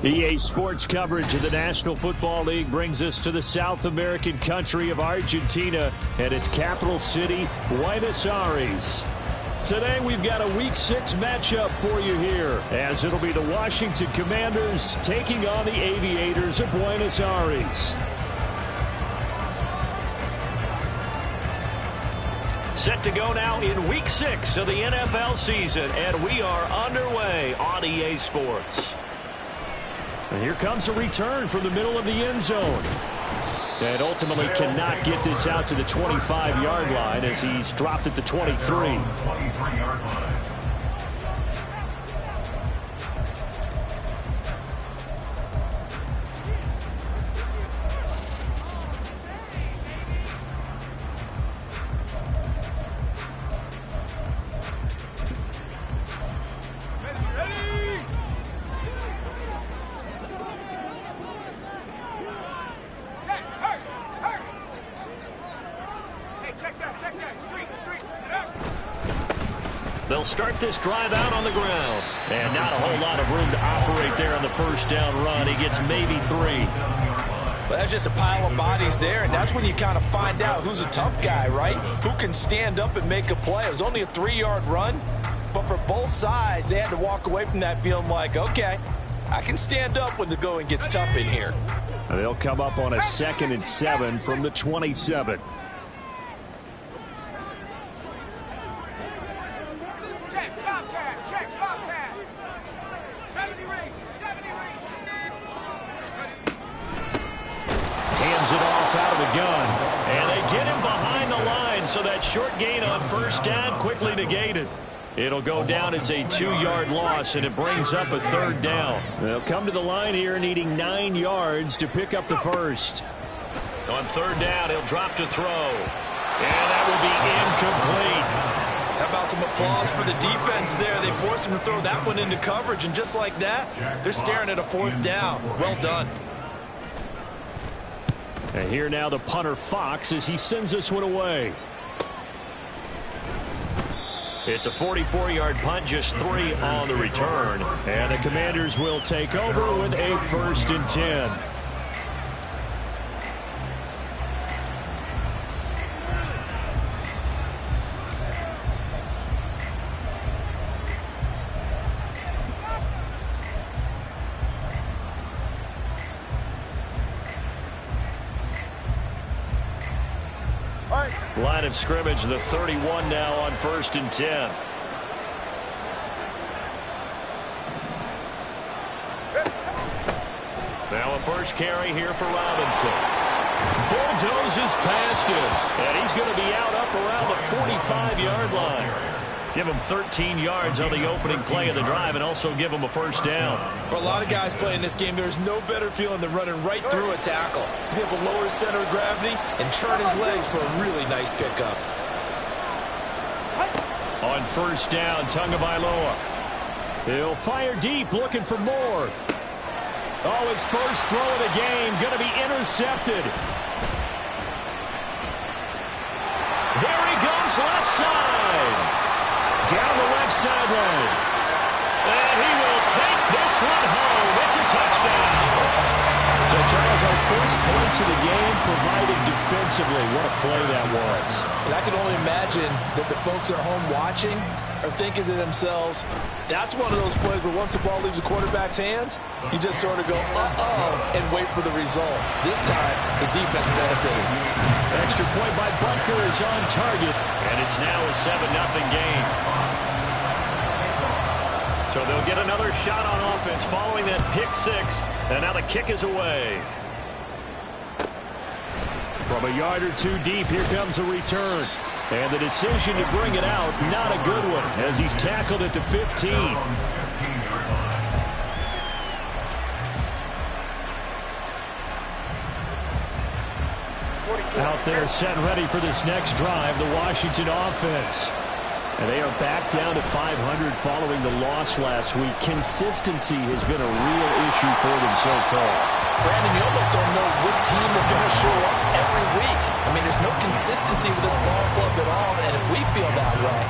EA Sports coverage of the National Football League brings us to the South American country of Argentina and its capital city, Buenos Aires. Today we've got a Week 6 matchup for you here, as it'll be the Washington Commanders taking on the Aviators of Buenos Aires. Set to go now in Week 6 of the NFL season, and we are underway on EA Sports. And here comes a return from the middle of the end zone. And ultimately cannot get this out to the 25-yard line as he's dropped at the 23. They'll start this drive out on the ground. And not a whole lot of room to operate there on the first down run. He gets maybe 3. Well, that's just a pile of bodies there, and that's when you kind of find out who's a tough guy, right? Who can stand up and make a play. It was only a 3-yard run, but for both sides, they had to walk away from that feeling like, okay, I can stand up when the going gets tough in here. They'll come up on a 2nd and 7 from the 27. Hands it off out of the gun. And they get him behind the line, so that short gain on first down quickly negated. It'll go down as a 2-yard loss, and it brings up a 3rd down. They'll come to the line here needing 9 yards to pick up the first. On 3rd down, he'll drop to throw. And that will be incomplete. How about some applause for the defense there? They forced him to throw that one into coverage, and just like that, they're staring at a 4th down. Well done. And here now the punter Fox as he sends this one away. It's a 44-yard punt, just 3 on the return. And the Commanders will take over with a 1st and 10. Line of scrimmage, the 31 now on 1st and 10. Now a first carry here for Robinson. Bulldozes past him, and he's going to be out up around the 45-yard line. Give him 13 yards on the opening play of the drive and also give him a 1st down. For a lot of guys playing this game, there's no better feeling than running right through a tackle. He's able to lower his center of gravity and turn his legs for a really nice pickup. On 1st down, Tagovailoa. He'll fire deep, looking for more. Oh, his first throw of the game, going to be intercepted. There he goes, left side. Down the left sideline. And he will take this one home. It's a touchdown. So, Charles, our first points of the game provided defensively. What a play that was. And I can only imagine that the folks at home watching are thinking to themselves, that's one of those plays where once the ball leaves the quarterback's hands, you just sort of go, uh-oh, and wait for the result. This time, the defense benefited. Extra point by Butker is on target, and it's now a 7-0 game. So they'll get another shot on offense following that pick 6, and now the kick is away. From a yard or 2 deep, here comes a return. And the decision to bring it out, not a good one, as he's tackled at the 15. Out there set ready for this next drive, the Washington offense. And they are back down to 500 following the loss last week. Consistency has been a real issue for them so far. Brandon, you almost don't know what team is going to show up every week. I mean, there's no consistency with this ball club at all, and if we feel that way,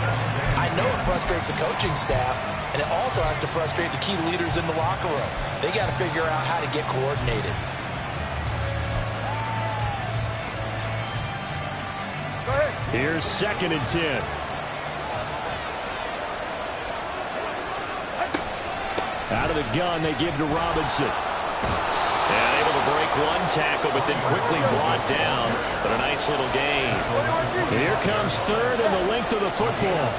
I know it frustrates the coaching staff, and it also has to frustrate the key leaders in the locker room. They got to figure out how to get coordinated. Go ahead. Here's 2nd and 10. Out of the gun, they give to Robinson. And able to break one tackle, but then quickly brought down. But a nice little gain. Here comes 3rd and the length of the football.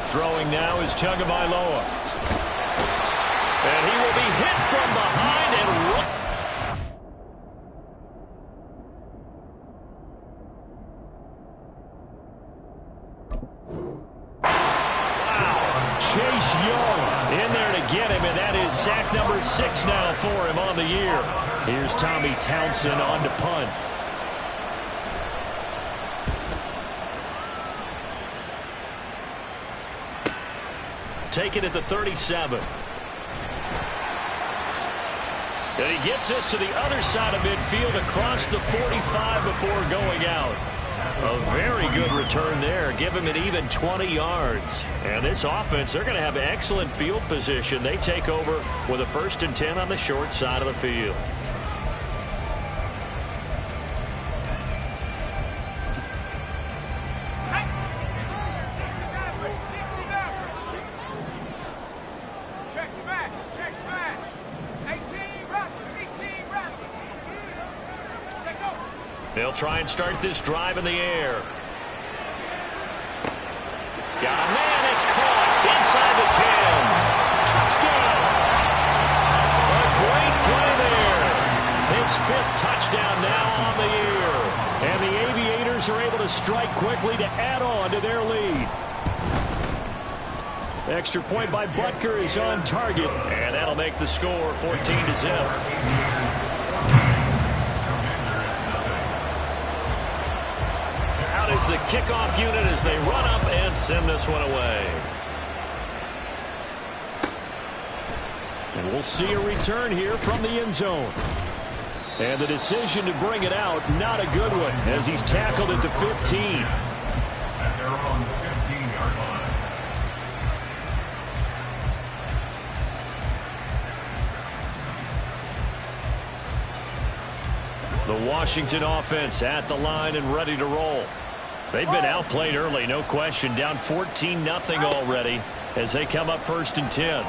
Throwing now is Tagovailoa. And he will be hit from behind and wow. Chase Young in there to get him, and that is sack number 6 now for him on the year. Here's Tommy Townsend on to punt. Take it at the 37. And he gets us to the other side of midfield across the 45 before going out. A very good return there. Give him an even 20 yards. And this offense, they're going to have excellent field position. They take over with a 1st and 10 on the short side of the field. They'll try and start this drive in the air. Got a man, it's caught inside the 10. Touchdown. A great play there. His 5th touchdown now on the year. And the Aviators are able to strike quickly to add on to their lead. Extra point by Butker is on target, and that'll make the score 14-0. Is the kickoff unit as they run up and send this one away. And we'll see a return here from the end zone. And the decision to bring it out, not a good one, as he's tackled at the 15. And they're on the 15-yard line. The Washington offense at the line and ready to roll. They've been outplayed early, no question. Down 14-0 already as they come up 1st and 10.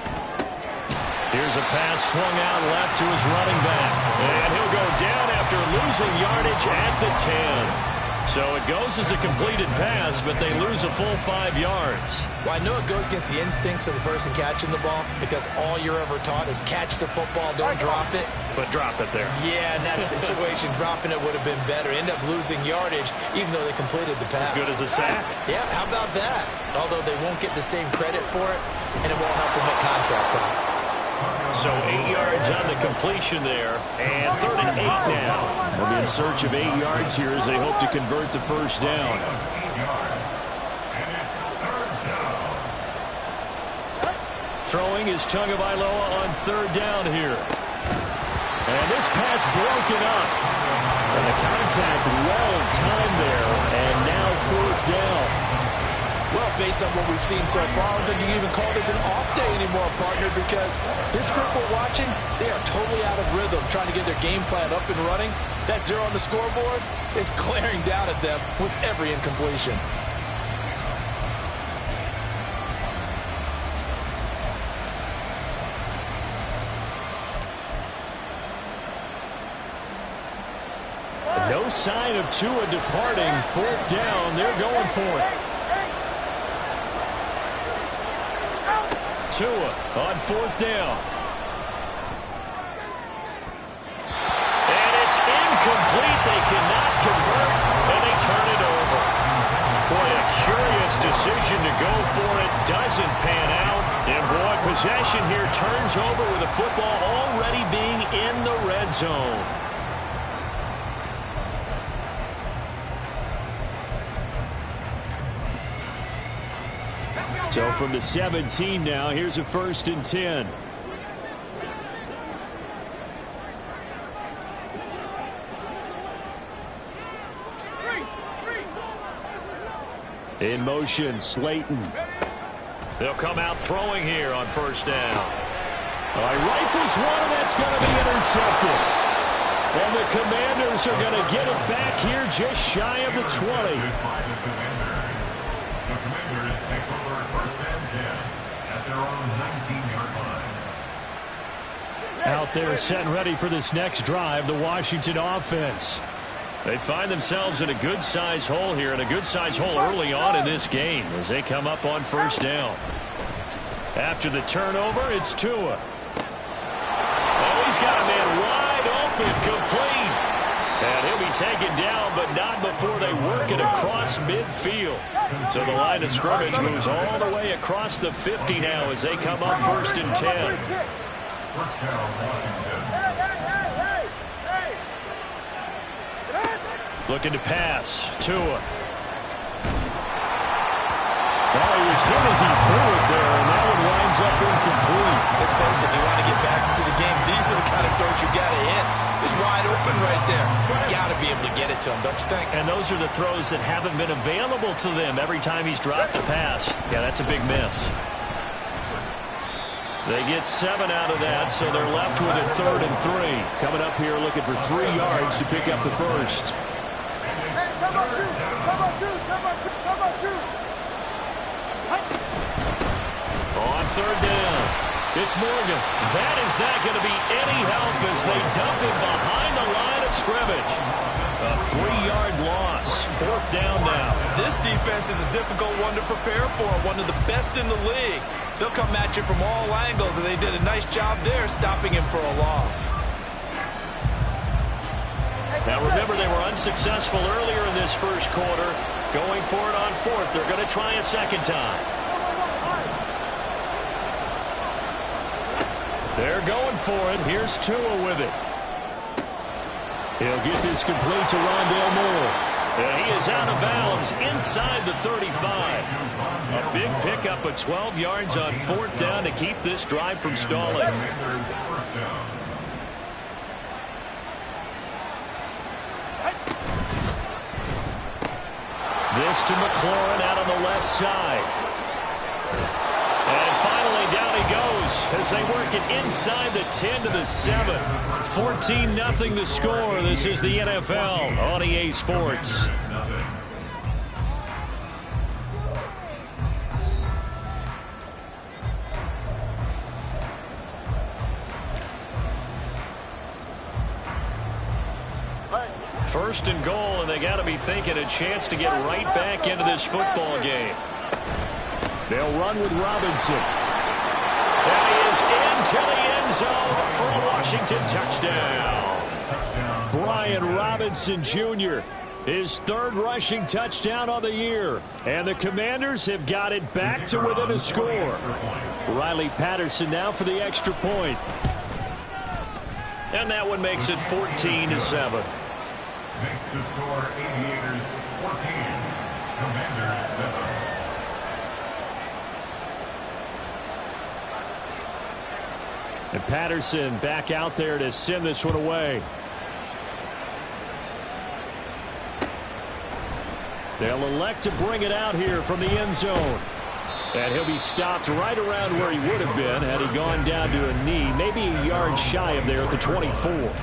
Here's a pass swung out left to his running back. And he'll go down after losing yardage at the 10. So it goes as a completed pass, but they lose a full 5 yards. Well, I know it goes against the instincts of the person catching the ball because all you're ever taught is catch the football, don't drop it. But drop it there. Yeah, in that situation, dropping it would have been better. End up losing yardage, even though they completed the pass. As good as a sack. Yeah, how about that? Although they won't get the same credit for it, and it won't help them at contract time. So 8 yards on the completion there, and 3rd and 8 now. They'll be in search of 8 yards here as they hope to convert the 1st down. Throwing is Tagovailoa on 3rd down here. And this pass broken up. And the contact well timed there, and now 4th down. Well, based on what we've seen so far, I don't think you can even call this an off day anymore, partner, because this group we're watching, they are totally out of rhythm, trying to get their game plan up and running. That 0 on the scoreboard is glaring down at them with every incompletion. No sign of Tua departing. 4th down, they're going for it. Tua on 4th down. And it's incomplete. They cannot convert, and they turn it over. Boy, a curious decision to go for it. Doesn't pan out. And boy, possession here turns over with a football all in the red zone. So from the 17 now, here's a 1st and 10. In motion, Slayton. They'll come out throwing here on 1st down. All right, rifles one, and that's going to be intercepted. And the Commanders are going to get it back here just shy of the 20. The Commanders take over 1st and 10 at their own 19-yard line. Out there set and ready for this next drive, the Washington offense. They find themselves in a good-size hole here, and a good-size hole early on in this game as they come up on 1st down. After the turnover, it's Tua. Oh, he's got a man wide open, complete. And he'll be taken down, but not before they work it across midfield. So the line of scrimmage moves all the way across the 50 now as they come up 1st and 10. 1st down, Washington. Looking to pass. Tua. Oh, he was hit as he threw it there, and that one winds up incomplete. Let's face it, if you want to get back into the game, these are the kind of throws you got to hit. He's wide open right there. Got to be able to get it to him, don't you think? And those are the throws that haven't been available to them every time he's dropped the pass. Yeah, that's a big miss. They get 7 out of that, so they're left with a 3rd and 3. Coming up here looking for 3 yards to pick up the 1st. On 3rd down, it's Morgan. That is not going to be any help as they dump him behind the line of scrimmage. A 3-yard loss. 4th down now. This defense is a difficult one to prepare for, one of the best in the league. They'll come at you from all angles, and they did a nice job there stopping him for a loss. Now remember, they were unsuccessful earlier in this 1st quarter. Going for it on 4th. They're going to try a 2nd time. They're going for it. Here's Tua with it. He'll get this complete to Rondale Moore. And he is out of bounds inside the 35. A big pickup of 12 yards on 4th down to keep this drive from stalling. This to McLaurin out on the left side. And finally down he goes as they work it inside the 10 to the 7. 14-0 the score. This is the NFL on EA Sports. First and goal, and they got to be thinking a chance to get right back into this football game. They'll run with Robinson. And he is into the end zone for a Washington touchdown. Brian Robinson Jr., his 3rd rushing touchdown of the year. And the Commanders have got it back to within a score. Riley Patterson now for the extra point. And that one makes it 14-7. Makes the score Aviators 14, Commanders 7. And Patterson back out there to send this one away. They'll elect to bring it out here from the end zone. And he'll be stopped right around where he would have been had he gone down to a knee, maybe a yard shy of there at the 24.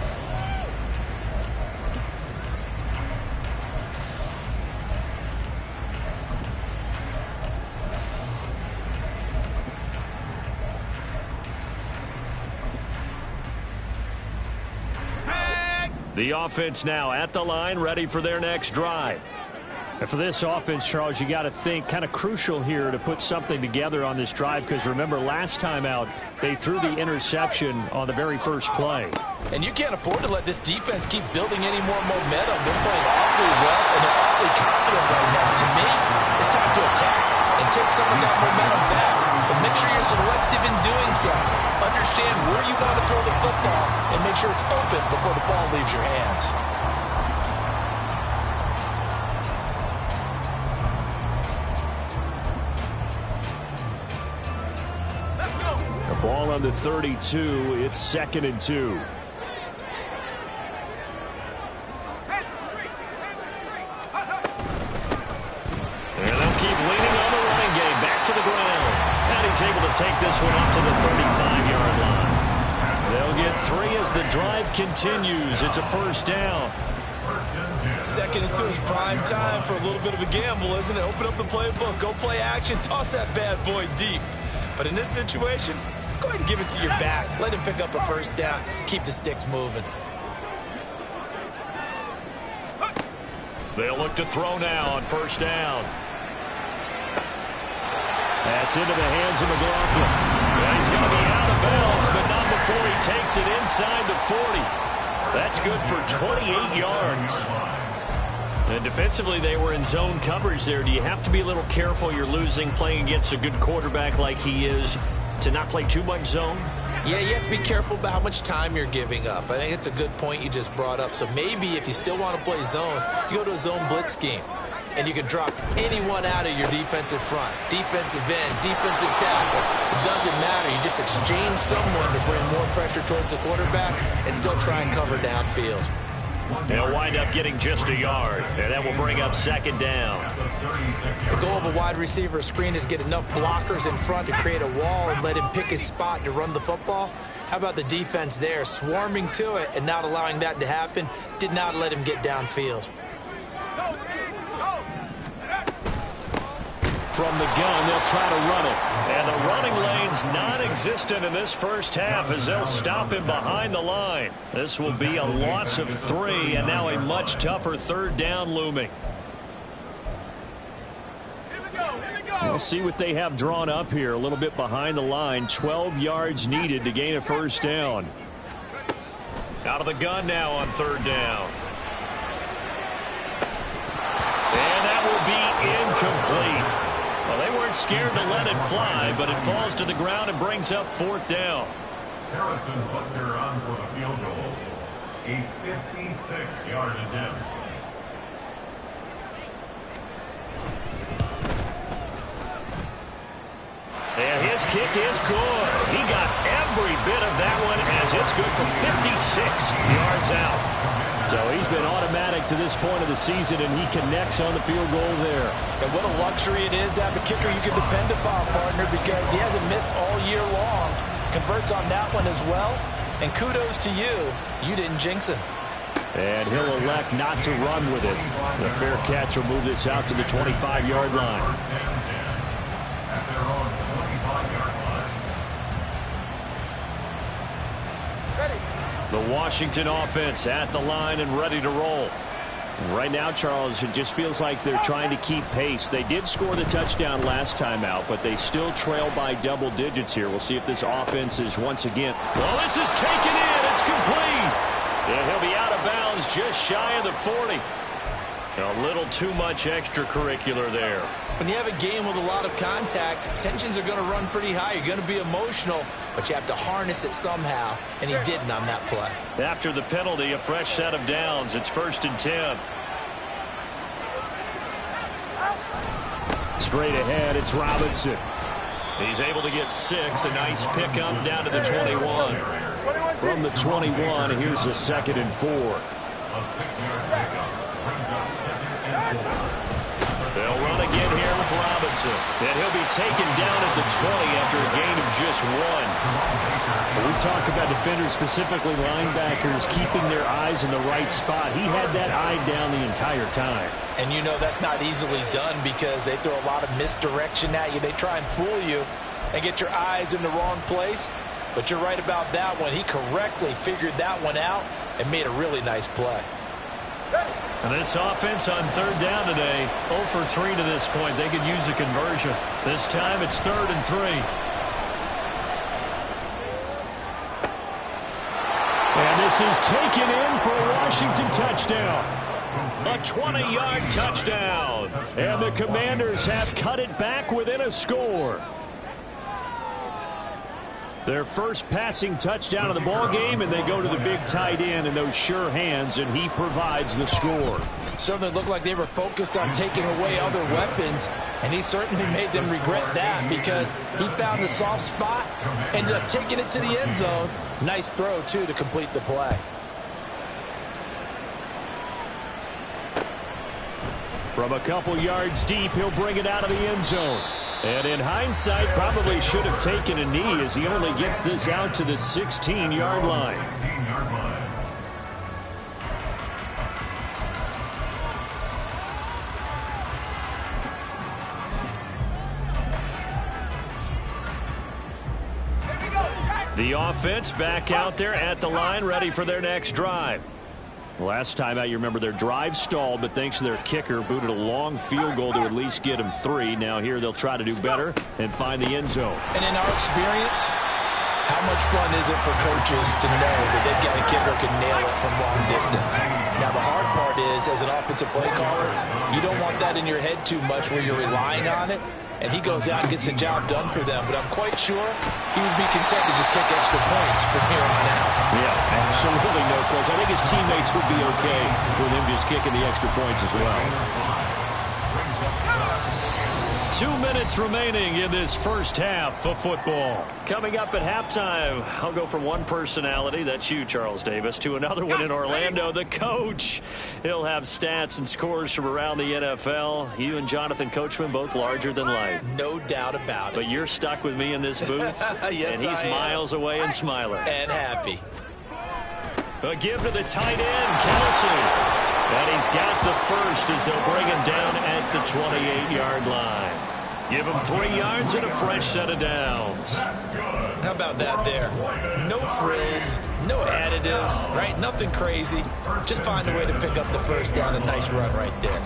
The offense now at the line, ready for their next drive. And for this offense, Charles, you got to think kind of crucial here to put something together on this drive, because remember last time out they threw the interception on the very first play. And you can't afford to let this defense keep building any more momentum. They're playing awfully well, and they're awfully confident right now. To me, it's time to attack and take some of that momentum back. But make sure you're selective in doing so. Understand where you want to throw the football and make sure it's open before the ball leaves your hands. The ball on the 32. It's 2nd and 2. Able to take this one up to the 35-yard line. They'll get 3 as the drive continues. It's a first down. 2nd and 2 is prime time for a little bit of a gamble, isn't it? Open up the playbook, go play action, toss that bad boy deep. But in this situation, go ahead and give it to your back. Let him pick up a first down. Keep the sticks moving. They'll look to throw now on first down. That's into the hands of McLaughlin. Yeah, he's going to be out of bounds, but not before he takes it inside the 40. That's good for 28 yards. And defensively, they were in zone coverage there. Do you have to be a little careful? You're losing playing against a good quarterback like he is to not play too much zone? Yeah, you have to be careful about how much time you're giving up. I think it's a good point you just brought up. So maybe if you still want to play zone, you go to a zone blitz scheme. And you can drop anyone out of your defensive front. Defensive end, defensive tackle. It doesn't matter. You just exchange someone to bring more pressure towards the quarterback and still try and cover downfield. They'll wind up getting just a yard, and that will bring up 2nd down. The goal of a wide receiver screen is get enough blockers in front to create a wall and let him pick his spot to run the football. How about the defense there, swarming to it and not allowing that to happen? Did not let him get downfield. From the gun, they'll try to run it. And the running lane's non-existent in this first half as they'll stop him behind the line. This will be a loss of 3, and now a much tougher 3rd down looming. We'll see what they have drawn up here. A little bit behind the line. 12 yards needed to gain a first down. Out of the gun now on 3rd down. And that will be incomplete. Well, they weren't scared to let it fly, but it falls to the ground and brings up 4th down. Harrison Butker on for the field goal. A 56-yard attempt. And his kick is good. He got every bit of that one as it's good from 56 yards out. So he's been automatic to this point of the season, and he connects on the field goal there. And what a luxury it is to have a kicker you can depend upon, partner, because he hasn't missed all year long. Converts on that one as well. And kudos to you. You didn't jinx him. And he'll elect not to run with it. The fair catch will move this out to the 25-yard line. At their own 25-yard line. The Washington offense at the line and ready to roll. And right now, Charles, it just feels like they're trying to keep pace. They did score the touchdown last time out, but they still trail by double digits here. We'll see if this offense is once again. Well, this is taken in. It's complete. And he'll be out of bounds just shy of the 40. A little too much extracurricular there. When you have a game with a lot of contact, tensions are going to run pretty high. You're going to be emotional, but you have to harness it somehow, and he didn't on that play. After the penalty, a fresh set of downs. It's 1st and 10. Straight ahead, it's Robinson. He's able to get 6. A nice pickup down to the 21. From the 21, here's a 2nd and 4. A 6-yard pickup brings up 2nd and 4. They'll run again here with Robinson. And he'll be taken down at the 20 after a gain of just 1. When we talk about defenders, specifically linebackers, keeping their eyes in the right spot. He had that eye down the entire time. And you know that's not easily done because they throw a lot of misdirection at you. They try and fool you and get your eyes in the wrong place. But you're right about that one. He correctly figured that one out and made a really nice play. And this offense on 3rd down today, 0 for 3 to this point. They could use a conversion. This time it's 3rd and 3. And this is taken in for a Washington touchdown. A 20-yard touchdown. And the Commanders have cut it back within a score. Their first passing touchdown of the ball game, and they go to the big tight end in those sure hands, and he provides the score. Certainly looked like they were focused on taking away other weapons, and he certainly made them regret that because he found the soft spot, ended up taking it to the end zone. Nice throw, too, to complete the play. From a couple yards deep, he'll bring it out of the end zone. And in hindsight, probably should have taken a knee as he only gets this out to the 16-yard line. The offense back out there at the line, ready for their next drive. Last time out, you remember their drive stalled, but thanks to their kicker, booted a long field goal to at least get them 3. Now here they'll try to do better and find the end zone. And in our experience, how much fun is it for coaches to know that they've got a kicker who can nail it from long distance? Now the hard part is, as an offensive play caller, you don't want that in your head too much where you're relying on it. And he goes out and gets the job done for them. But I'm quite sure he would be content to just kick extra points from here on out. Yeah, absolutely no question. I think his teammates would be okay with him just kicking the extra points as well. 2 minutes remaining in this first half of football. Coming up at halftime, I'll go from one personality, that's you, Charles Davis, to another one in Orlando, the coach. He'll have stats and scores from around the NFL. You and Jonathan Coachman, both larger than life. No doubt about it. But you're stuck with me in this booth, yes, and he's miles away and smiling. And happy. A give to the tight end, Kelsey. And he's got the first as they'll bring him down at the 28-yard line. Give him 3 yards and a fresh set of downs. How about that there? No frills, no additives, right? Nothing crazy. Just find a way to pick up the first down. A nice run right there.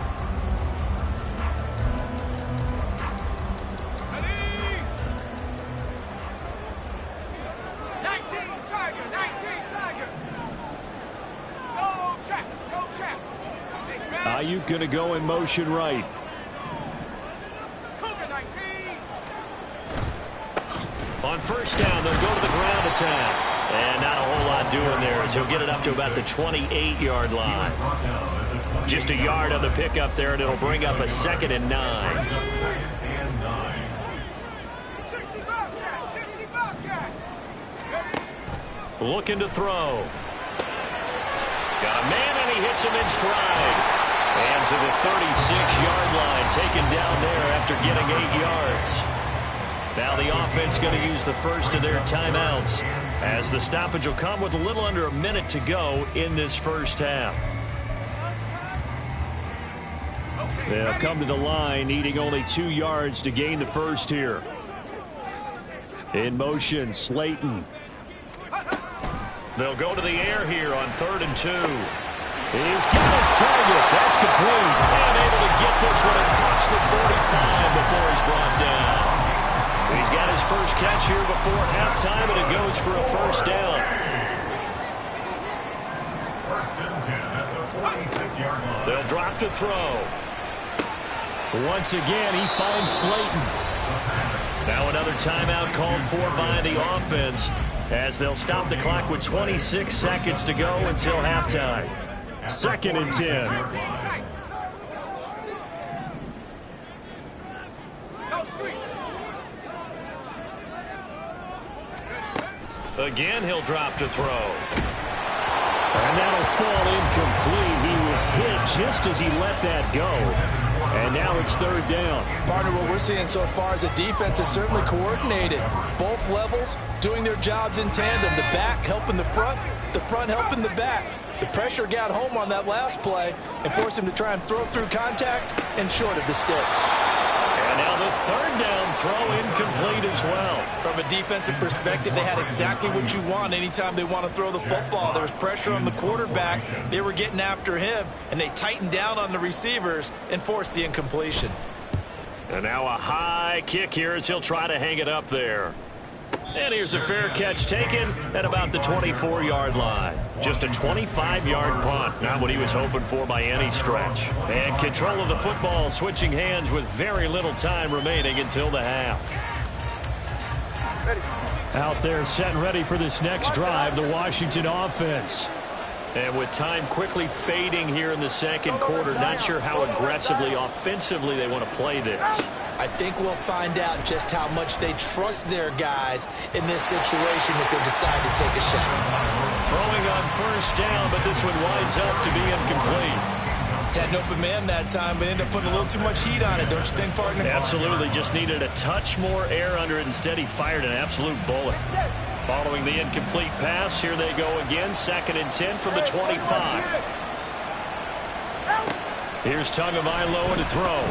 Ayuk going to go in motion right. On first down, they'll go to the ground attack. And not a whole lot doing there as he'll get it up to about the 28-yard line. Just a yard on the pickup there, and it'll bring up a 2nd and 9. Looking to throw. Got a man, and he hits him in stride. And to the 36-yard line, taken down there after getting 8 yards. Now the offense going to use the first of their timeouts as the stoppage will come with a little under a minute to go in this first half. They'll come to the line, needing only 2 yards to gain the first here. In motion, Slayton. They'll go to the air here on 3rd and 2. He's got his target. That's complete. And able to get this one across the 45 before he's brought down. He's got his first catch here before halftime, and it goes for a first down. First and 10 at the 26-yard line. They'll drop to throw. Once again, he finds Slayton. Now another timeout called for by the offense as they'll stop the clock with 26 seconds to go until halftime. 2nd and 10. Again, he'll drop to throw. And that'll fall incomplete. He was hit just as he let that go. And now it's 3rd down. Partner, what we're seeing so far is the defense is certainly coordinated. Both levels doing their jobs in tandem. The back helping the front helping the back. The pressure got home on that last play and forced him to try and throw through contact and short of the sticks. And now the 3rd down throw incomplete as well. From a defensive perspective, they had exactly what you want anytime they want to throw the football. There was pressure on the quarterback. They were getting after him, and they tightened down on the receivers and forced the incompletion. And now a high kick here as he'll try to hang it up there. And here's a fair catch taken at about the 24-yard line. Just a 25-yard punt. Not what he was hoping for by any stretch. And control of the football switching hands with very little time remaining until the half. Out there set and ready for this next drive, the Washington offense. And with time quickly fading here in the second quarter, not sure how aggressively, offensively they want to play this. I think we'll find out just how much they trust their guys in this situation if they decide to take a shot. Throwing on first down, but this one winds up to be incomplete. Had an open man that time, but ended up putting a little too much heat on it, don't you think, partner? Absolutely. Just needed a touch more air under it. Instead, he fired an absolute bullet. Following the incomplete pass, here they go again. 2nd and 10 from the 25. Here's Tagovailoa to throw.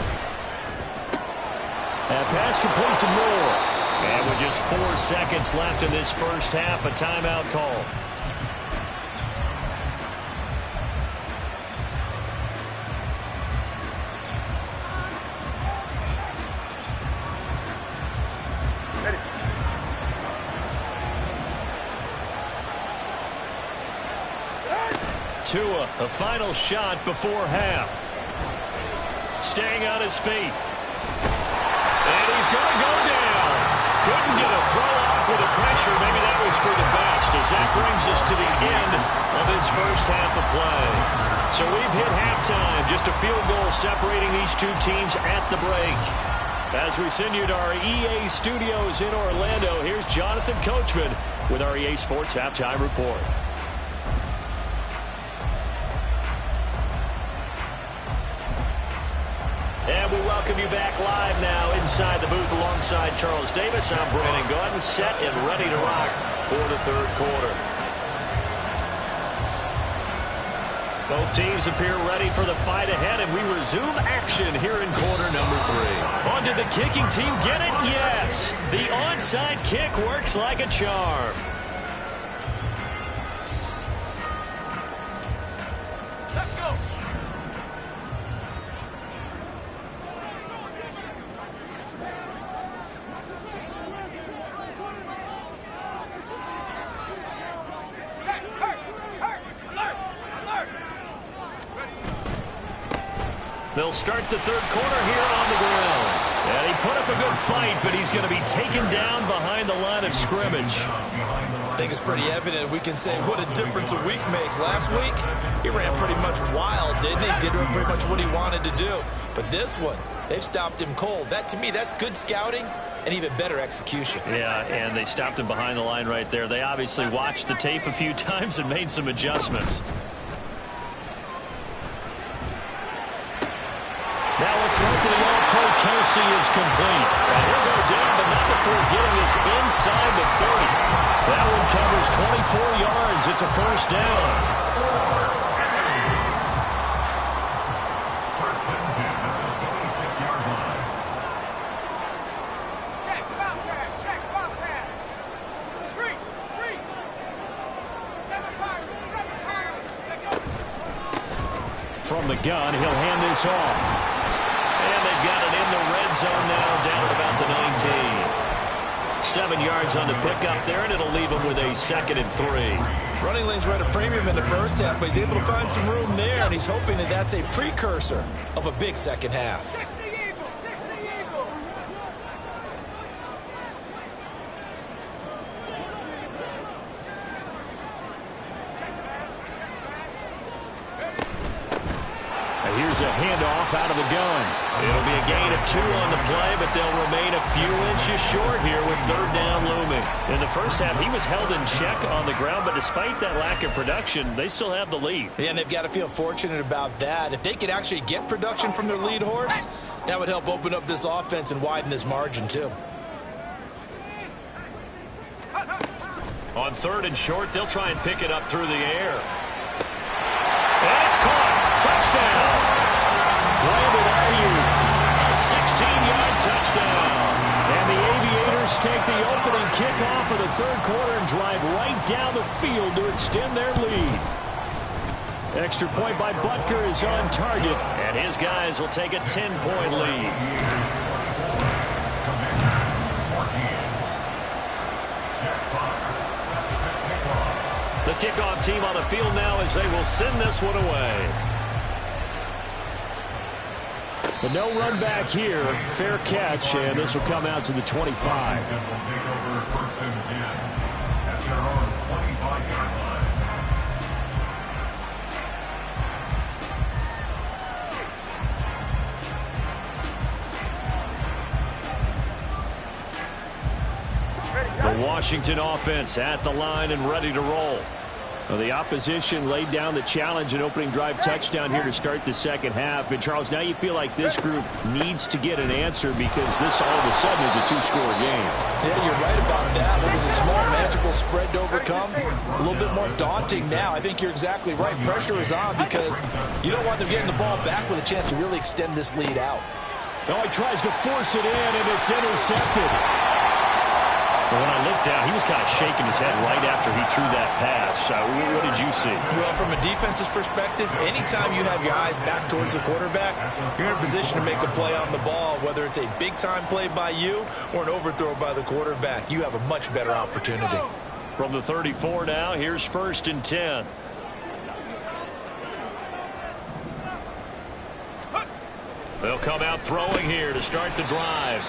And pass complete to Moore. And with just 4 seconds left in this first half, a timeout call. Tua, a final shot before half. Staying on his feet. And he's going to go down. Couldn't get a throw off with the pressure. Maybe that was for the best, as that brings us to the end of this first half of play. So we've hit halftime. Just a field goal separating these two teams at the break. As we send you to our EA studios in Orlando, here's Jonathan Coachman with our EA Sports Halftime Report. And we welcome you back live now inside the booth alongside Charles Davis. I'm Brandon Gaudin, set and ready to rock for the third quarter. Both teams appear ready for the fight ahead, and we resume action here in quarter number 3. On did the kicking team get it? Yes! The onside kick works like a charm. They'll start the third quarter here on the ground. And he put up a good fight, but he's going to be taken down behind the line of scrimmage. I think it's pretty evident. We can say what a difference a week makes. Last week, he ran pretty much wild, didn't he? Did pretty much what he wanted to do. But this one, they've stopped him cold. That, to me, that's good scouting and even better execution. Yeah, and they stopped him behind the line right there. They obviously watched the tape a few times and made some adjustments. Now a throw for the All-Pro Kelsey is complete. And he'll go down, but not before getting us inside the 30. That one covers 24 yards. It's a first down. First and 10 at the 26-yard line. Check, Bobcat. 3. 7 pounds. From the gun, he'll hand this off. And they've got it in the red zone now, down at about the 19. 7 yards on the pickup there, and it'll leave him with a 2nd and 3. Running lanes were at a premium in the first half, but he's able to find some room there, and he's hoping that that's a precursor of a big second half. 6 the Eagle. Here's a handoff out of the gun. It'll be a gain of 2 on the play, but they'll remain a few inches short here with third down looming. In the first half, he was held in check on the ground, but despite that lack of production, they still have the lead. Yeah, and they've got to feel fortunate about that. If they could actually get production from their lead horse, that would help open up this offense and widen this margin, too. On 3rd and short, they'll try and pick it up through the air. And it's caught. Touchdown. Brandon Ayuk, a 16-yard touchdown. And the Aviators take the opening kickoff of the third quarter and drive right down the field to extend their lead. Extra point by Butker is on target, and his guys will take a 10-point lead. The kickoff team on the field now as they will send this one away. But no run back here. Fair catch, and this will come out to the 25. Washington will take over 1st and 10 at their own 25-yard line. The Washington offense at the line and ready to roll. Well, the opposition laid down the challenge and opening drive touchdown here to start the second half. And, Charles, now you feel like this group needs to get an answer because this all of a sudden is a two-score game. Yeah, you're right about that. It was a small, manageable spread to overcome. A little bit more daunting now. I think you're exactly right. Pressure is on because you don't want them getting the ball back with a chance to really extend this lead out. Oh, he tries to force it in, and it's intercepted. But when I looked down, he was kind of shaking his head right after he threw that pass. What did you see? Well, from a defense's perspective, anytime you have your eyes back towards the quarterback, you're in a position to make a play on the ball, whether it's a big-time play by you or an overthrow by the quarterback. You have a much better opportunity. From the 34 now, here's 1st and 10. They'll come out throwing here to start the drive.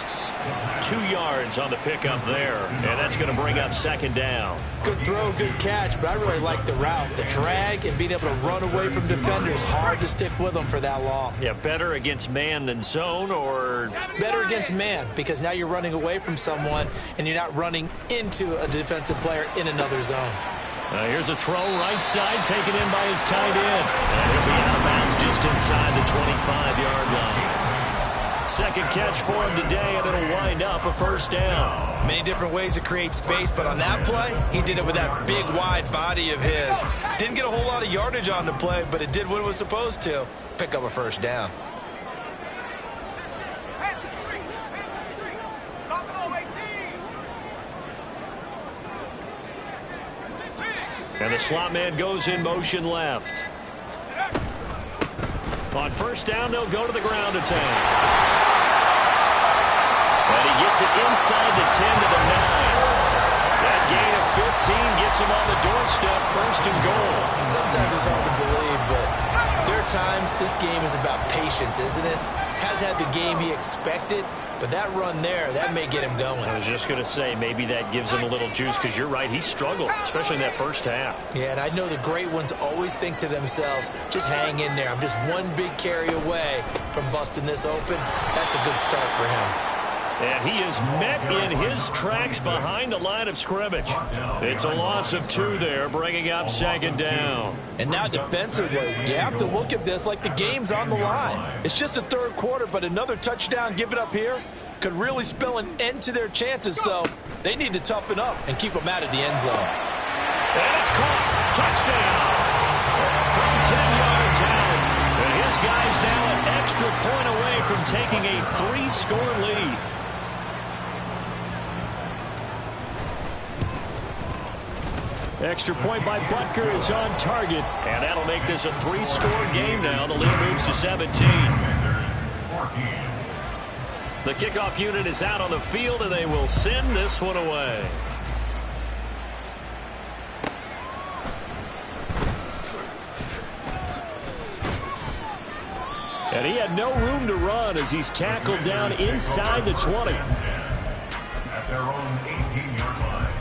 2 yards on the pickup there, and that's going to bring up 2nd down. Good throw, good catch, but I really like the route. The drag and being able to run away from defenders, hard to stick with them for that long. Yeah, better against man than zone, or? Better against man, because now you're running away from someone and you're not running into a defensive player in another zone. Here's a throw right side, taken in by his tight end. And he'll be out of bounds just inside the 25-yard line. Second catch for him today, and it'll wind up a 1st down. Many different ways to create space, but on that play, he did it with that big, wide body of his. Didn't get a whole lot of yardage on the play, but it did what it was supposed to. Pick up a 1st down. And the slot man goes in motion left. On 1st down, they'll go to the ground attack. And he gets it inside the 10 to the 9. That gain of 15 gets him on the doorstep, 1st and goal. Sometimes it's hard to believe, but there are times this game is about patience, isn't it? Has had the game he expected, but that run there, that may get him going. I was just going to say, maybe that gives him a little juice, because you're right, he struggled, especially in that 1st half. Yeah, and I know the great ones always think to themselves, just hang in there. I'm just one big carry away from busting this open. That's a good start for him. And he is met in his tracks behind the line of scrimmage. It's a loss of 2 there, bringing up 2nd down. And now defensively, you have to look at this like the game's on the line. It's just the 3rd quarter, but another touchdown given up here could really spell an end to their chances, so they need to toughen up and keep them out of the end zone. And it's caught. Touchdown. From 10 yards out. And his guy's now an extra point away from taking a 3-score lead. Extra point by Butker is on target, and that'll make this a 3-score game now. The lead moves to 17. The kickoff unit is out on the field, and they will send this one away. And he had no room to run as he's tackled down inside the 20. At their own 18-yard line.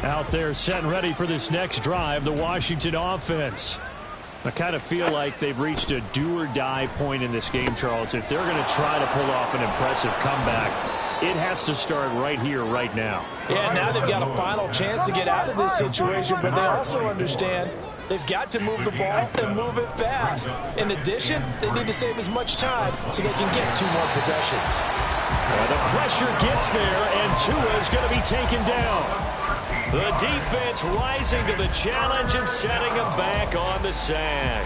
Out there set and ready for this next drive, the Washington offense. I kind of feel like they've reached a do-or-die point in this game, Charles. If they're going to try to pull off an impressive comeback, it has to start right here, right now. Yeah, now they've got a final chance to get out of this situation, but they also understand they've got to move the ball and move it fast. In addition, they need to save as much time so they can get 2 more possessions. The pressure gets there, and Tua is going to be taken down. The defense rising to the challenge and setting him back on the sack.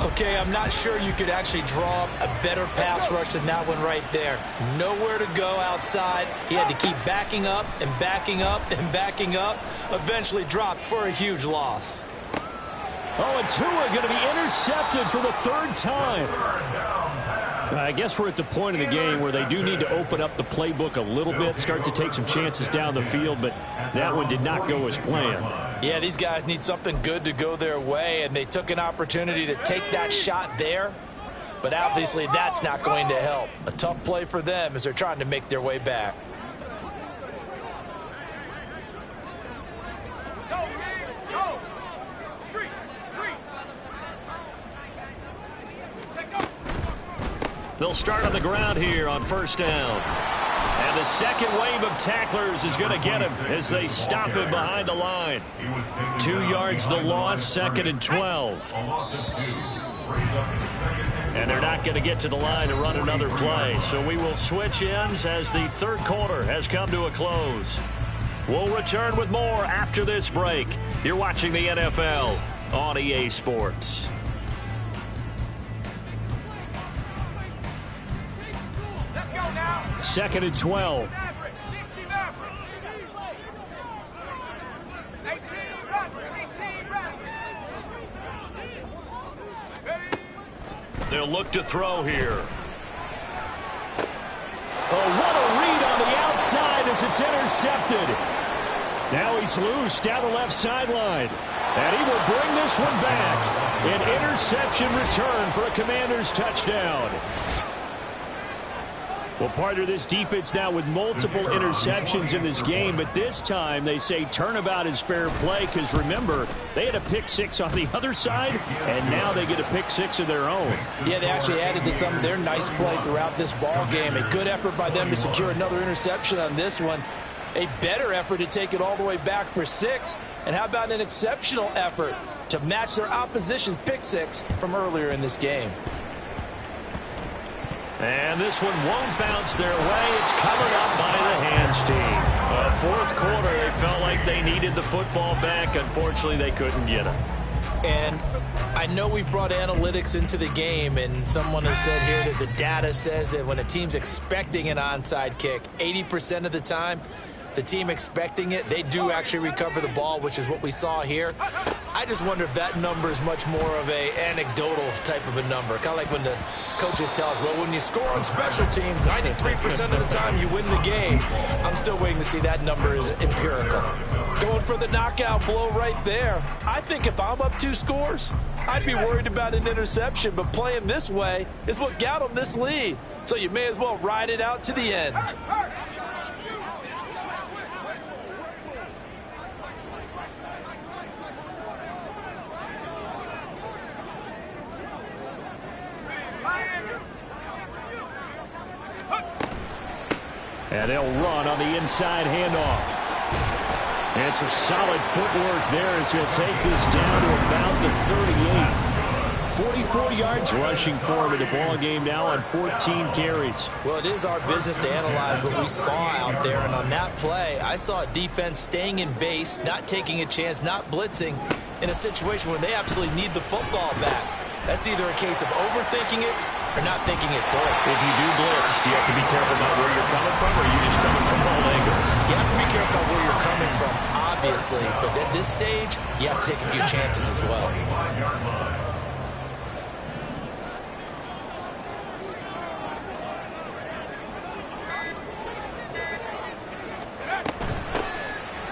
Okay, I'm not sure you could actually draw up a better pass rush than that one right there. Nowhere to go outside. He had to keep backing up and backing up and backing up. Eventually dropped for a huge loss. Oh, and Tua going to be intercepted for the 3rd time. I guess we're at the point of the game where they do need to open up the playbook a little bit, start to take some chances down the field, but that one did not go as planned. Yeah, these guys need something good to go their way, and they took an opportunity to take that shot there, but obviously that's not going to help. A tough play for them as they're trying to make their way back. They'll start on the ground here on first down. And the second wave of tacklers is going to get him as they stop him behind the line. 2 yards the loss, 2nd and 12. And they're not going to get to the line to run another play. So we will switch ends as the third quarter has come to a close. We'll return with more after this break. You're watching the NFL on EA Sports. Second and 12. They'll look to throw here. Oh, what a read on the outside as it's intercepted. Now he's loose down the left sideline. And he will bring this one back. An interception return for a Commanders touchdown. Well, partner, this defense now with multiple interceptions in this game, but this time they say turnabout is fair play because, remember, they had a pick six on the other side, and now they get a pick six of their own. Yeah, they actually added to some of their nice play throughout this ball game. A good effort by them to secure another interception on this one. A better effort to take it all the way back for 6. And how about an exceptional effort to match their opposition's pick six from earlier in this game? And this one won't bounce their way. It's covered up by the hands team. Fourth quarter, they felt like they needed the football back. Unfortunately, they couldn't get it. And I know we brought analytics into the game, and someone has said here that the data says that when a team's expecting an onside kick, 80% of the time, the team expecting it, they do actually recover the ball, which is what we saw here. I just wonder if that number is much more of a anecdotal type of a number. Kind of like when the coaches tell us, well, when you score on special teams, 93% of the time you win the game. I'm still waiting to see that number is empirical. Going for the knockout blow right there. I think if I'm up 2 scores, I'd be worried about an interception, but playing this way is what got them this lead. So you may as well ride it out to the end. And they'll run on the inside handoff. And some solid footwork there as he'll take this down to about the 38. 44 yards rushing for him in the ball game now on 14 carries. Well, it is our business to analyze what we saw out there. And on that play, I saw a defense staying in base, not taking a chance, not blitzing in a situation where they absolutely need the football back. That's either a case of overthinking it or not thinking it through. If you do blitz, do you have to be careful about where you're coming from, or are you just coming from all angles? You have to be careful about where you're coming from, obviously. But at this stage, you have to take a few chances as well.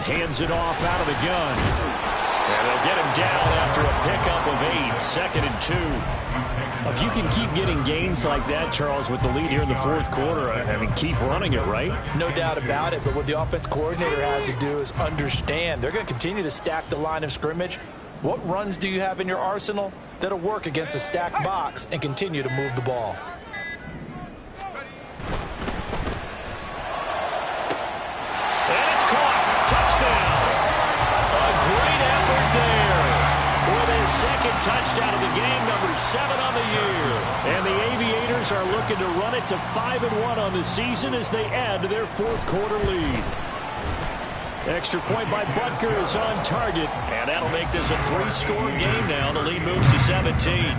Hands it off out of the gun. And they'll get him down after a pickup of 8, 2nd and 2. If you can keep getting gains like that, Charles, with the lead here in the fourth quarter, I mean, keep running it, right? No doubt about it, but what the offense coordinator has to do is understand. They're going to continue to stack the line of scrimmage. What runs do you have in your arsenal that'll work against a stacked box and continue to move the ball? And it's caught. Touchdown. A great effort there. With his second touchdown of the game, number 7 on the year. And the Aviators are looking to run it to 5-1 on the season as they add to their fourth quarter lead. Extra point by Butker is on target, and that'll make this a 3-score game now. The lead moves to 17.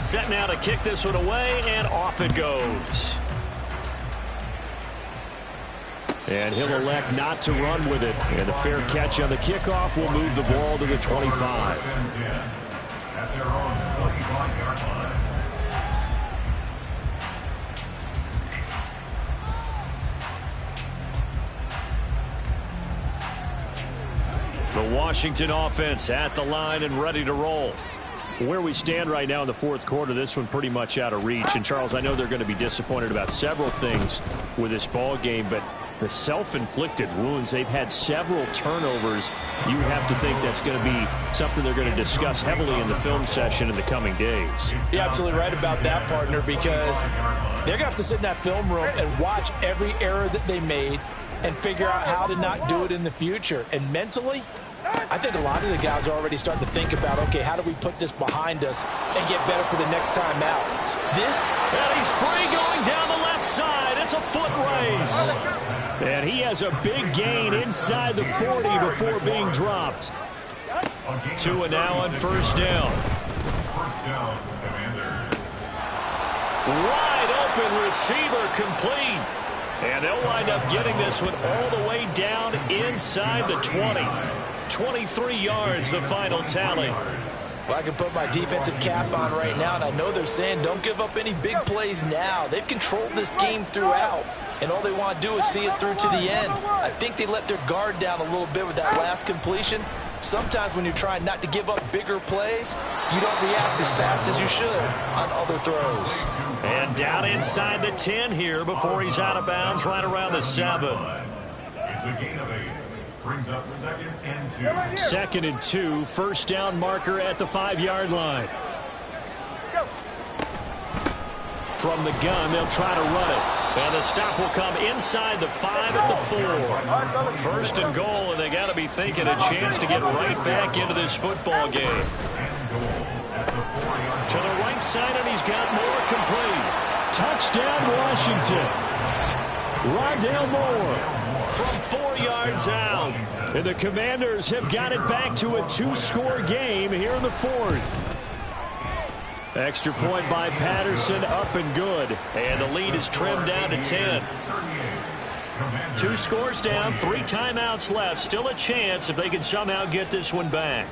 Set now to kick this one away, and off it goes. And he'll elect not to run with it. And a fair catch on the kickoff will move the ball to the 25. The Washington offense at the line and ready to roll. Where we stand right now in the fourth quarter, this one pretty much out of reach. And, Charles, I know they're going to be disappointed about several things with this ball game, but the self-inflicted wounds, they've had several turnovers. You would have to think that's going to be something they're going to discuss heavily in the film session in the coming days. You're absolutely right about that, partner, because they're going to have to sit in that film room and watch every error that they made and figure out how to not do it in the future. And mentally, I think a lot of the guys are already starting to think about, okay, how do we put this behind us and get better for the next time out? And he's free going down the left side. It's a foot race. And he has a big gain inside the 40 before being dropped. 2 and now on first down. First down, Commanders. Wide open receiver complete. And they'll wind up getting this one all the way down inside the 20. 23 yards, the final tally. Well, I can put my defensive cap on right now, and I know they're saying don't give up any big plays now. They've controlled this game throughout, and all they want to do is see it through to the end. I think they let their guard down a little bit with that last completion. Sometimes when you're trying not to give up bigger plays, you don't react as fast as you should on other throws. And down inside the 10 here before he's out of bounds right around the 7. It's a gain of 8. Brings up 2nd and 2. 2nd and 2. First down marker at the 5-yard line. From the gun, they'll try to run it. And the stop will come inside the 5 at the 4. First and goal, and they got to be thinking a chance to get right back into this football game. To the right side, and he's got more complete. Touchdown, Washington. Rondale Moore from 4 yards out. And the Commanders have got it back to a 2-score game here in the 4th. Extra point by Patterson, up and good. And the lead is trimmed down to 10. 2 scores down, 3 timeouts left. Still a chance if they can somehow get this one back.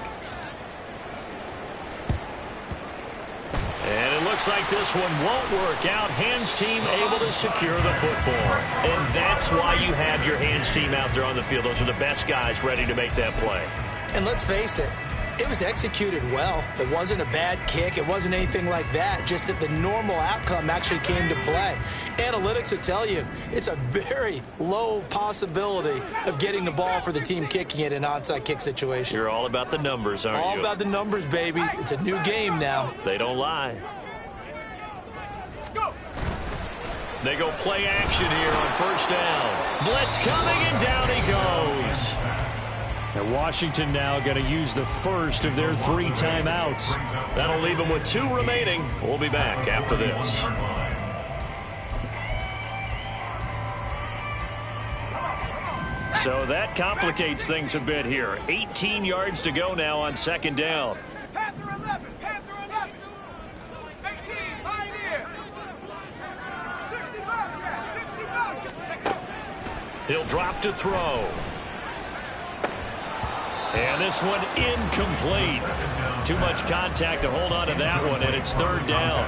And it looks like this one won't work out. Hands team able to secure the football. And that's why you have your hands team out there on the field. Those are the best guys ready to make that play. And let's face it, it was executed well. It wasn't a bad kick. It wasn't anything like that. Just that the normal outcome actually came to play. Analytics will tell you it's a very low possibility of getting the ball for the team kicking it in an onside kick situation. You're all about the numbers, aren't you? All about the numbers, baby. It's a new game now. They don't lie. They go play action here on first down. Blitz coming, and down he goes. And Washington now going to use the first of their 3 timeouts. That'll leave them with 2 remaining. We'll be back after this. So that complicates things a bit here. 18 yards to go now on second down. Panther 11, Panther 11. 18, Pioneer. 65. He'll drop to throw. And this one incomplete. Too much contact to hold on to that one, and it's third down.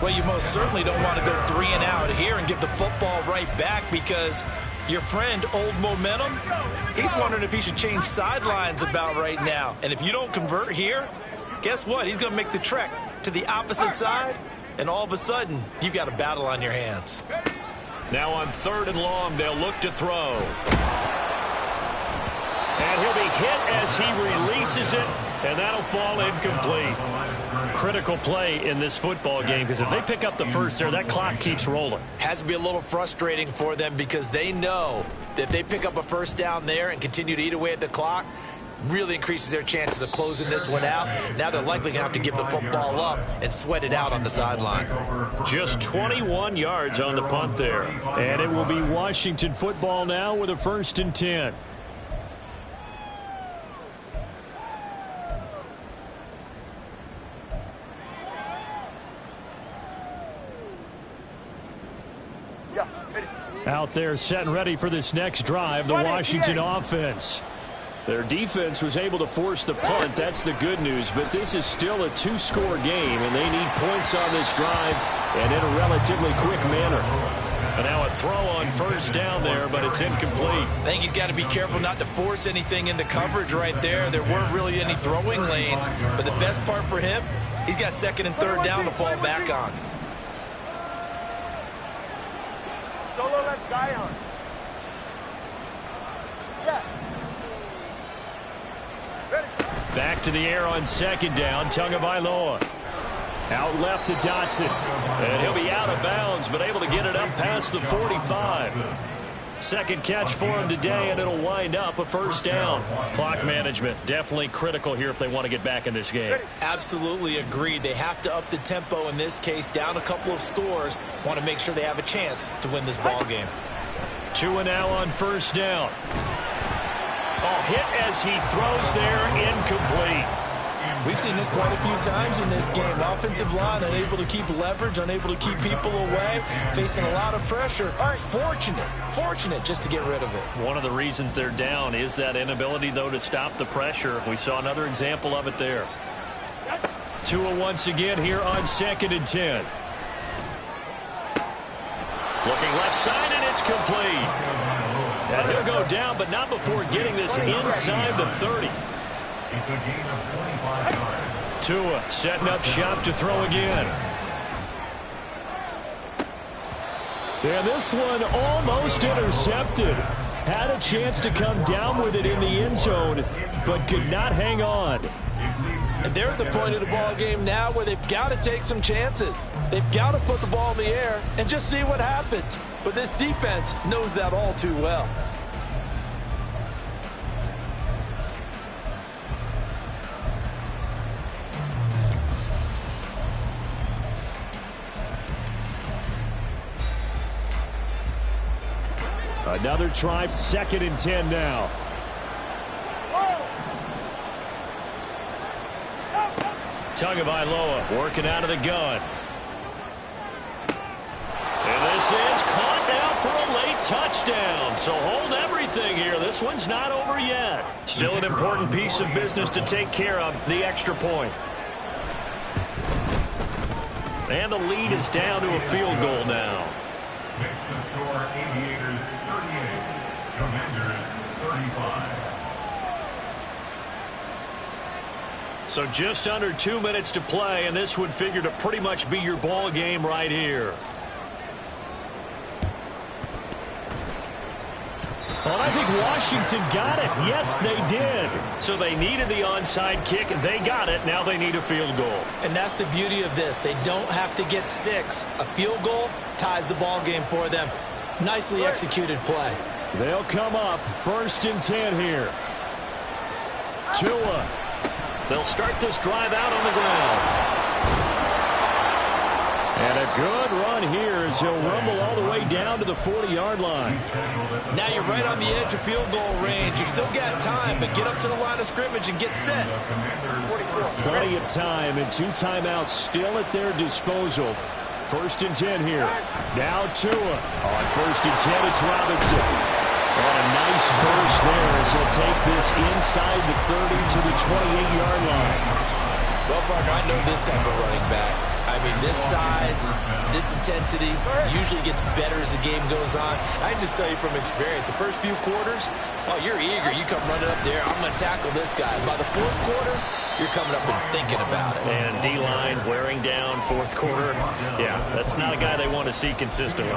Well, you most certainly don't want to go 3 and out here and give the football right back, because your friend, Old Momentum, he's wondering if he should change sidelines about right now. And if you don't convert here, guess what? He's going to make the trek to the opposite side, and all of a sudden, you've got a battle on your hands. Now on 3rd and long, they'll look to throw. And he'll be hit as he releases it, and that'll fall incomplete. Critical play in this football game, because if they pick up the first there, that clock keeps rolling. Has to be a little frustrating for them, because they know that if they pick up a first down there and continue to eat away at the clock, really increases their chances of closing this one out. Now they're likely going to have to give the football up and sweat it out on the sideline. Just 21 yards on the punt there. And it will be Washington football now with a 1st and 10. Out there set and ready for this next drive, the Washington offense. Their defense was able to force the punt. That's the good news, but this is still a 2-score game, and they need points on this drive and in a relatively quick manner. And now a throw on first down there, but it's incomplete. I think he's got to be careful not to force anything into coverage right there. There weren't really any throwing lanes, but the best part for him, he's got second and third down to fall back on. Solo left Zion. Step. Ready. Back to the air on second down. Tagovailoa. Out left to Dotson. And he'll be out of bounds, but able to get it up past the 45. Second catch for him today, and it'll wind up a first down. Clock management definitely critical here if they want to get back in this game. Absolutely agreed. They have to up the tempo in this case, down a couple of scores. Want to make sure they have a chance to win this ball game. Tua now on first down. Oh, hit as he throws there, incomplete. We've seen this quite a few times in this game. Offensive line unable to keep leverage, unable to keep people away, facing a lot of pressure. Fortunate just to get rid of it. One of the reasons they're down is that inability, though, to stop the pressure. We saw another example of it there. Tua once again here on 2nd and 10. Looking left side, and it's complete. And he'll go down, but not before getting this inside the 30. It's a gain of 25 yards. Tua setting up shop to throw again. And this one almost intercepted. Had a chance to come down with it in the end zone, but could not hang on. And they're at the point of the ball game now where they've got to take some chances. They've got to put the ball in the air and just see what happens. But this defense knows that all too well. Another try, 2nd and 10 now. Tagovailoa working out of the gun. And this is caught now for a late touchdown. So hold everything here. This one's not over yet. Still an important piece of business to take care of, the extra point. And the lead is down to a field goal now. Makes the score Aviators 38, Commanders 35. So just under 2 minutes to play, and this would figure to pretty much be your ball game right here. Well, I think Washington got it. Yes, they did. So they needed the onside kick. They got it. Now they need a field goal. And that's the beauty of this. They don't have to get 6. A field goal ties the ball game for them. Nicely executed play. They'll come up 1st and 10 here. Tua. They'll start this drive out on the ground. And a good run here as he'll rumble all the way down to the 40-yard line. Now you're right on the edge of field goal range. You still got time, but get up to the line of scrimmage and get set. Plenty of time and 2 timeouts still at their disposal. 1st and 10 here. Now Tua. On 1st and 10, it's Robinson. And a nice burst there as he'll take this inside the 30 to the 28-yard line. Well, partner, I know this type of running back. I mean, this size, this intensity usually gets better as the game goes on. I just tell you from experience, the first few quarters, oh, you're eager. You come running up there, I'm going to tackle this guy. By the 4th quarter, you're coming up and thinking about it. And D-line wearing down 4th quarter. Yeah, that's not a guy they want to see consistently.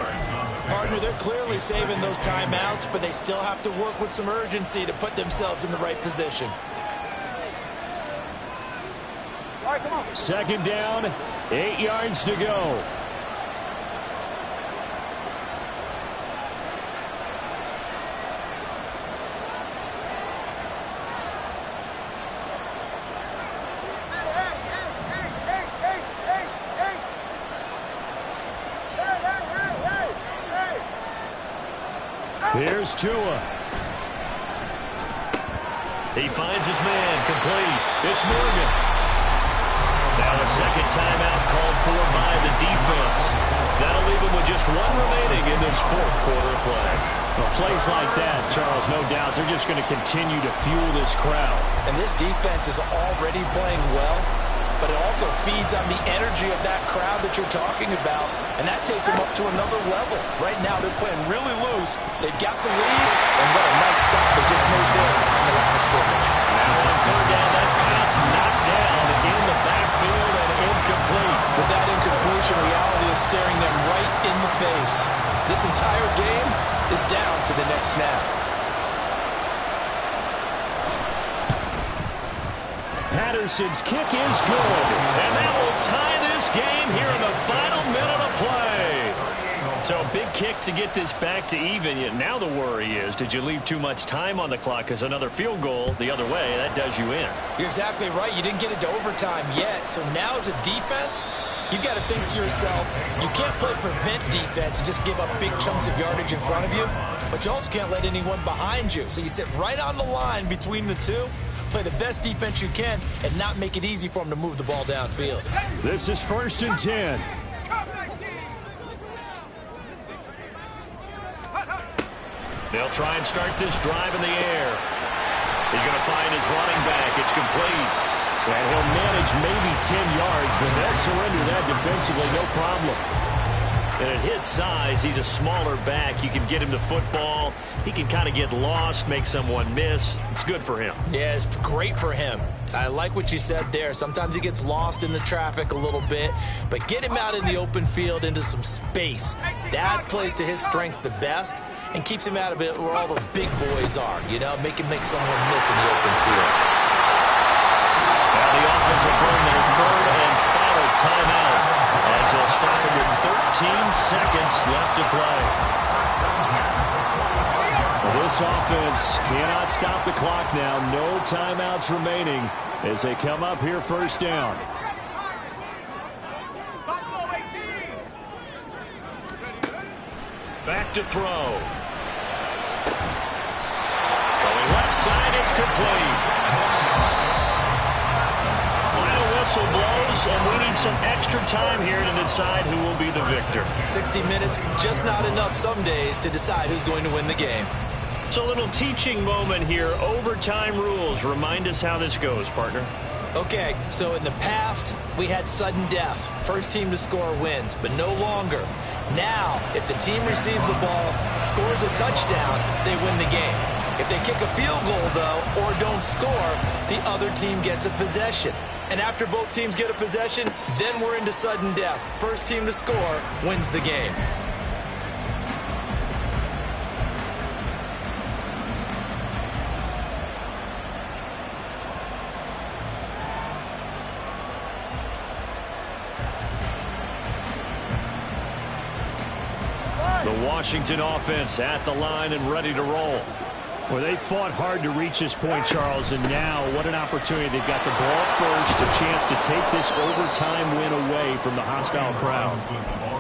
Partner, they're clearly saving those timeouts, but they still have to work with some urgency to put themselves in the right position. All right, come on. 2nd down, 8 yards to go. Here's Tua. He finds his man, complete. It's Morgan. Now a second timeout called for by the defense. That'll leave him with just 1 remaining in this 4th quarter of play. Well, plays like that, Charles, no doubt, they're just going to continue to fuel this crowd. And this defense is already playing well. but it also feeds on the energy of that crowd that you're talking about, and that takes them up to another level. Right now, they're playing really loose. They've got the lead, and what a nice stop they just made there on the line of scrimmage. Now on third down, that pass knocked down in the backfield and incomplete. With that incompletion, reality is staring them right in the face. This entire game is down to the next snap. Patterson's kick is good, and that will tie this game here in the final minute of play. So a big kick to get this back to even. Yet now the worry is, did you leave too much time on the clock? Because another field goal the other way, that does you in. You're exactly right. You didn't get it to overtime yet. So now as a defense, you've got to think to yourself, you can't play prevent defense and just give up big chunks of yardage in front of you, but you also can't let anyone behind you. So you sit right on the line between the two, play the best defense you can, and not make it easy for them to move the ball downfield. This is 1st and 10. They'll try and start this drive in the air. He's going to find his running back. It's complete. And he'll manage maybe 10 yards, but they'll surrender that defensively, no problem. And at his size, he's a smaller back. You can get him to football. He can kind of get lost, make someone miss. It's good for him. Yeah, it's great for him. I like what you said there. Sometimes he gets lost in the traffic a little bit, but get him out in the open field into some space. That plays to his strengths the best and keeps him out of it where all the big boys are, you know, make someone miss in the open field. Now the offense will burn their third and final timeout as they'll stop it with 13 seconds left to play. Well, this offense cannot stop the clock now. No timeouts remaining as they come up here 1st down. Back to throw. Throwing left side, it's complete. Final whistle blows, and we need some extra time here to decide who will be the victor. 60 minutes, just not enough some days to decide who's going to win the game. So a little teaching moment here. Overtime rules. Remind us how this goes, partner. Okay, so in the past, we had sudden death. First team to score wins, but no longer. Now, if the team receives the ball, scores a touchdown, they win the game. If they kick a field goal, though, or don't score, the other team gets a possession. And after both teams get a possession, then we're into sudden death. First team to score wins the game. The Washington offense at the line and ready to roll. Well, they fought hard to reach this point, Charles, and now what an opportunity. They've got the ball first, a chance to take this overtime win away from the hostile crowd.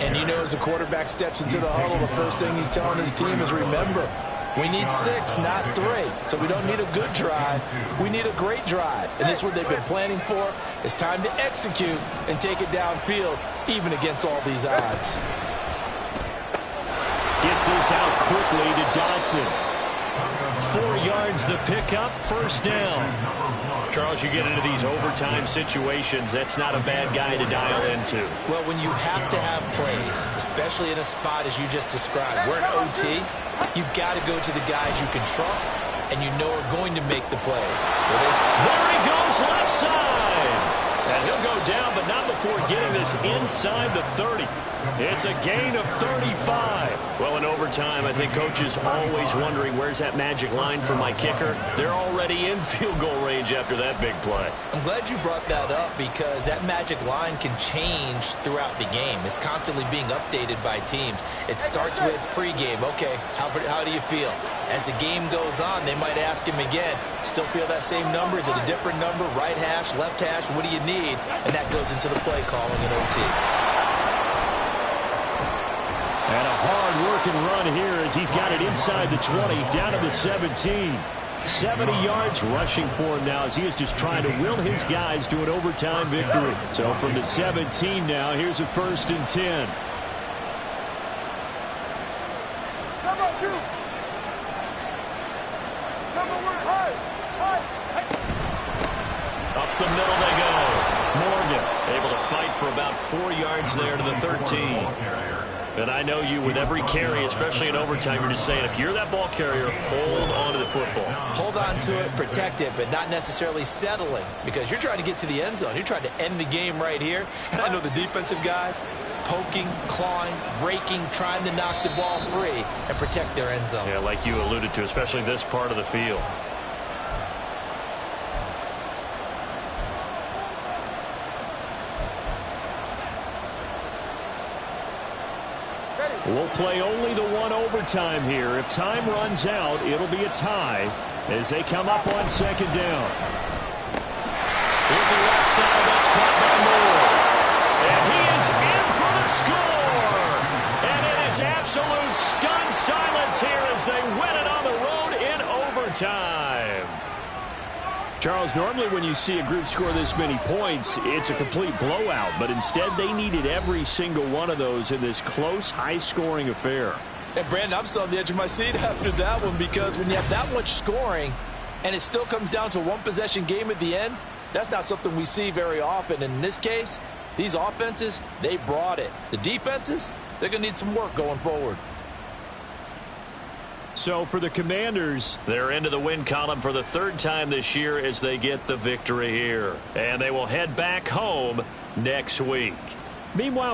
And you know, as the quarterback steps into the huddle, the first thing he's telling his team is, remember, we need 6, not 3. So we don't need a good drive. We need a great drive. And this is what they've been planning for. It's time to execute and take it downfield, even against all these odds. Gets this out quickly to Dodson. 4 yards the pickup, 1st down. Charles, you get into these overtime situations, that's not a bad guy to dial into. Well, when you have to have plays, especially in a spot as you just described, we're in OT, you've got to go to the guys you can trust and you know are going to make the plays. There he goes, left side. And he'll go down, but not before getting this inside the 30. It's a gain of 35. Well, in overtime, I think coaches always wondering, where's that magic line for my kicker? They're already in field goal range after that big play. I'm glad you brought that up because that magic line can change throughout the game. It's constantly being updated by teams. It starts with pregame. Okay, how do you feel? As the game goes on, they might ask him again, still feel that same number? Is it a different number? Right hash, left hash, what do you need? And that goes into the play calling in OT. And a hard-working run here as he's got it inside the 20, down to the 17. 70 yards rushing for him now as he is just trying to will his guys to an overtime victory. So from the 17 now, here's a 1st and 10. Up the middle they go. Morgan for about 4 yards there to the 13. And I know you, with every carry, especially in overtime, you're just saying, if you're that ball carrier, hold on to the football. Hold on to it, protect it, but not necessarily settling, because you're trying to get to the end zone. You're trying to end the game right here. And I know the defensive guys poking, clawing, raking, trying to knock the ball free and protect their end zone. Yeah, like you alluded to, especially this part of the field. We'll play only the one overtime here. If time runs out, it'll be a tie as they come up on second down. With the left side, that's caught by Moore. And he is in for the score. And it is absolute stunned silence here as they win it on the road in overtime. Charles, normally when you see a group score this many points, it's a complete blowout. But instead, they needed every single one of those in this close, high-scoring affair. And, Brandon, I'm still on the edge of my seat after that one, because when you have that much scoring and it still comes down to one possession game at the end, that's not something we see very often. And in this case, these offenses, they brought it. The defenses, they're going to need some work going forward. So for the Commanders, they're into the win column for the third time this year as they get the victory here. And they will head back home next week. Meanwhile,